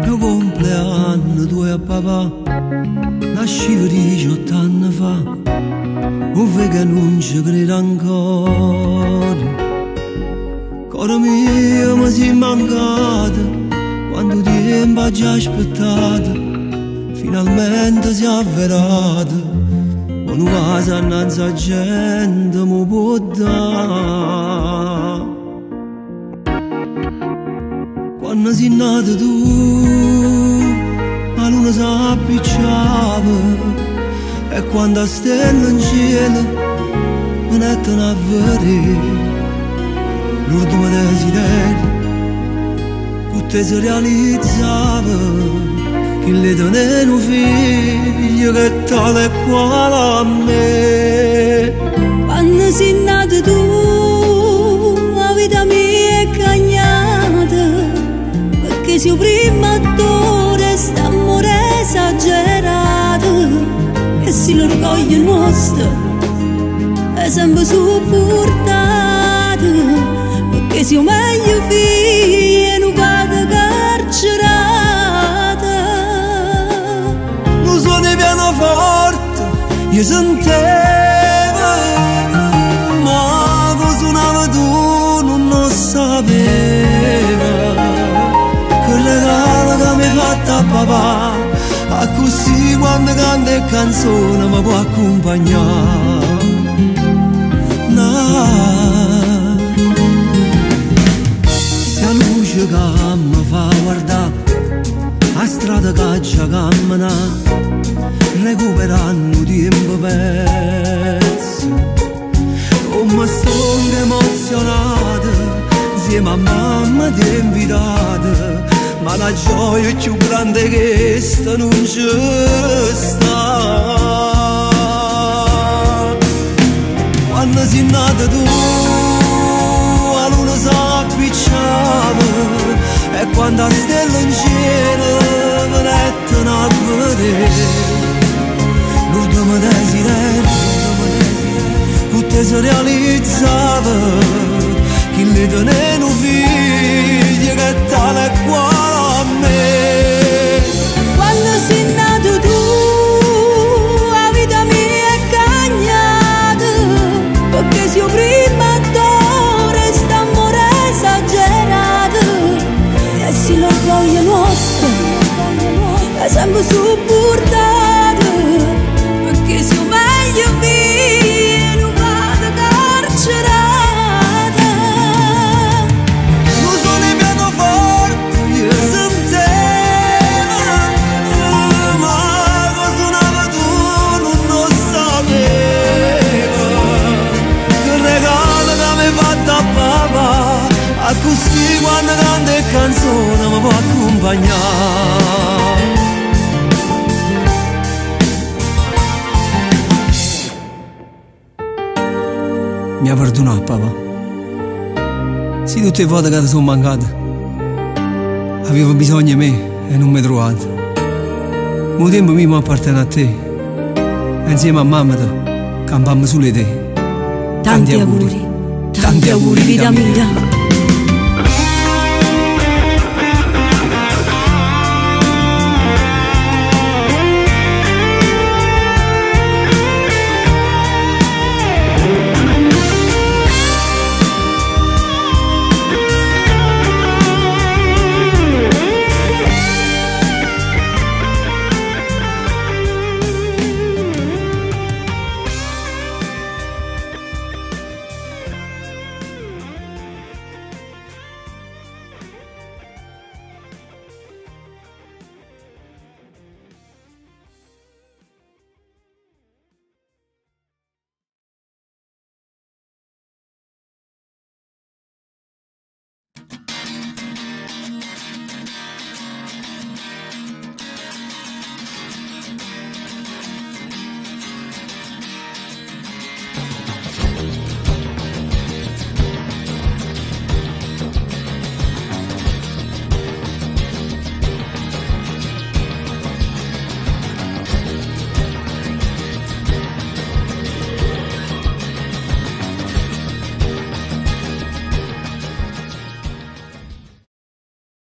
Mio compleanno tuo a papà nasciva 18 anni fa, un che non ci credo ancora. Coro mio mi si è mancato, quanto tempo ho già aspettato, finalmente si è avverato, una casa innanzi a gente mi può dare. Quando sei nato tu, la luna si appicciava, e quando a stella in cielo mi mettono a vedere l'ultimo desiderio che te si realizzava, che le donne un figlio che tale e quale a me. Quando sei nato tu, la vita mia è cagnata, perché sei prima attore, sta amore esagerato, e se l'orgoglio nostro è sempre supportato, perché sei meglio figlio e non vado carcerata. Lo suono di pianoforte io sentivo, ma cosa suonava tu non lo sapeva. Che regalo che mi hai fatto a papà, a così quando canta e canzone mi può accompagnare. Se la luce che mi fa guardare la strada che ci cammina, recuperando tempo perso, come sto emozionato, insieme a mamma ti invitate, ma la gioia è più grande che sta non ci sta. Quando sei nata tu, la luna si appicciava, e quando a stella in cielo mi mettono a vedere l'ultimo desiderio che te si realizzava, che le donne un figlio che tale e quale a me. Quando sei nato tu, la vita mia è cagnata, perché sei prima attore, sta amore esagerato, e se l'orgoglio nostro è sempre supportato, perché sei meglio figlio e non vado carcerata. Lo suono di pianoforte io sentivo, ma cosa suonava tu non lo sapevo. Che regalo che mi hai fatto a papà, a così quando canta e canzone mi può accompagnare. Mi ha perdonato papà, se tutte le volte che ti sono mancato avevo bisogno di me e non mi trovato. Il tempo mio appartiene a te, e insieme a mamma campammo sulle te. Tanti auguri, vita mia.